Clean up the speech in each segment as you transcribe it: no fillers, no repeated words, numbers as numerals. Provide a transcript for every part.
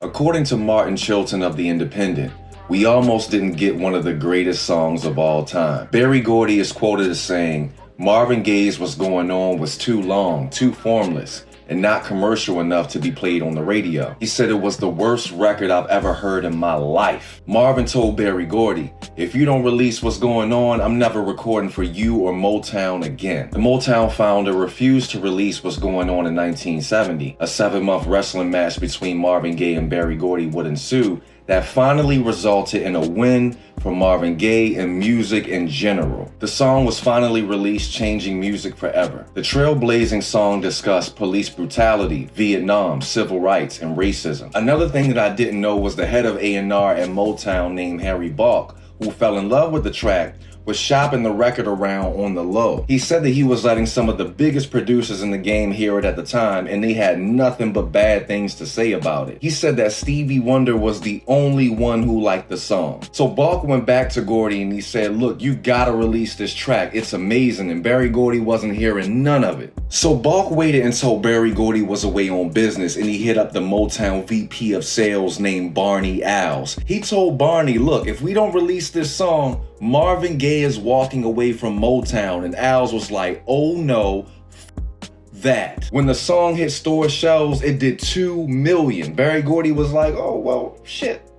According to Martin Chilton of the Indepedent, we almost didn't get one of the greatest songs of all time. Berry Gordy is quoted as saying, Marvin Gaye's What's Going On was too long, too formless, and not commercial enough to be played on the radio. He said it was the worst record I've ever heard in my life. Marvin told Berry Gordy, if you don't release What's Going On, I'm never recording for you or Motown again. The Motown founder refused to release What's Going On in 1970. A 7-month wrestling match between Marvin Gaye and Berry Gordy would ensue that finally resulted in a win for Marvin Gaye and music in general. The song was finally released, changing music forever. The trailblazing song discussed police brutality, Vietnam, civil rights, and racism. Another thing that I didn't know was the head of A&R at Motown named Harry Balk, who fell in love with the track, was shopping the record around on the low. He said that he was letting some of the biggest producers in the game hear it at the time, and they had nothing but bad things to say about it. He said that Stevie Wonder was the only one who liked the song. So Balk went back to Gordy and he said, look, you gotta release this track. It's amazing. And Berry Gordy wasn't hearing none of it. So Balk waited until Berry Gordy was away on business and he hit up the Motown VP of sales named Barney Alves. He told Barney, look, if we don't release this song, Marvin Gaye is walking away from Motown. And Alves was like, oh no, that. When the song hit store shelves, it did 2 million. Berry Gordy was like, oh, well, shit.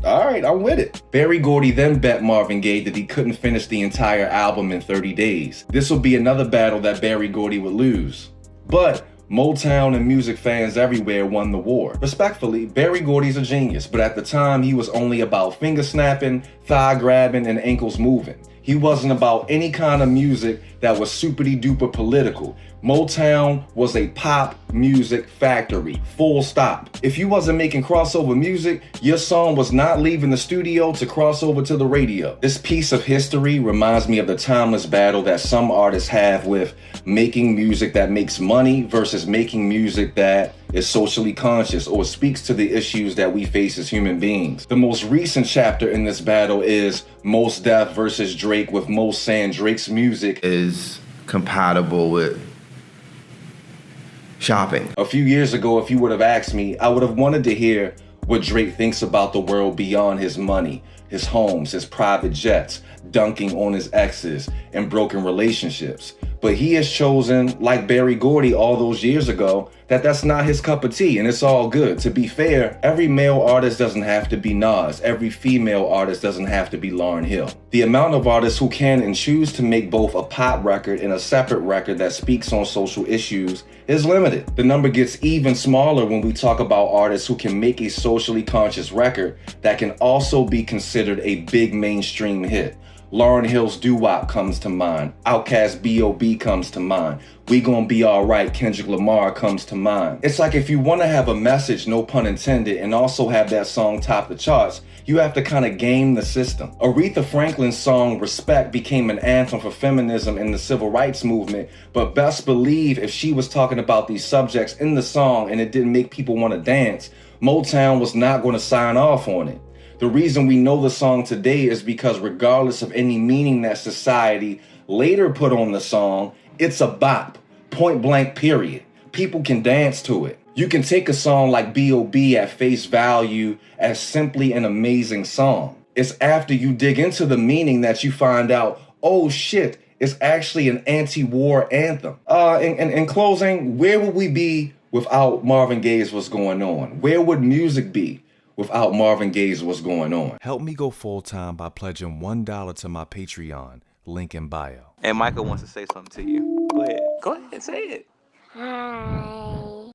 All right, I'm with it. Berry Gordy then bet Marvin Gaye that he couldn't finish the entire album in 30 days. This would be another battle that Berry Gordy would lose. But Motown and music fans everywhere won the war. Respectfully, Berry Gordy's a genius, but at the time he was only about finger snapping, thigh grabbing, and ankles moving. He wasn't about any kind of music that was super-duper political. Motown was a pop music factory, full stop. If you wasn't making crossover music, your song was not leaving the studio to cross over to the radio. This piece of history reminds me of the timeless battle that some artists have with making music that makes money versus making music that is socially conscious or speaks to the issues that we face as human beings. The most recent chapter in this battle is Mos Def versus Drake, with Mos saying Drake's music is compatible with shopping. A few years ago, if you would have asked me, I would have wanted to hear what Drake thinks about the world beyond his money, his homes, his private jets, dunking on his exes, and broken relationships. But he has chosen, like Berry Gordy all those years ago, that that's not his cup of tea, and it's all good. To be fair, every male artist doesn't have to be Nas. Every female artist doesn't have to be Lauryn Hill. The amount of artists who can and choose to make both a pop record and a separate record that speaks on social issues is limited. The number gets even smaller when we talk about artists who can make a socially conscious record that can also be considered a big mainstream hit. Lauryn Hill's Doo-Wop comes to mind. Outkast B.O.B. comes to mind. We Gon' Be Alright, Kendrick Lamar comes to mind. It's like if you want to have a message, no pun intended, and also have that song top the charts, you have to kind of game the system. Aretha Franklin's song Respect became an anthem for feminism in the civil rights movement, but best believe if she was talking about these subjects in the song and it didn't make people want to dance, Motown was not going to sign off on it. The reason we know the song today is because regardless of any meaning that society later put on the song, it's a bop, point blank period. People can dance to it. You can take a song like B.O.B. at face value as simply an amazing song. It's after you dig into the meaning that you find out, oh shit, it's actually an anti-war anthem. In closing, where would we be without Marvin Gaye's What's Going On? Where would music be without Marvin Gaye's What's Going On? Help me go full-time by pledging $1 to my Patreon, link in bio. And Michael wants to say something to you. Go ahead, say it. Hi.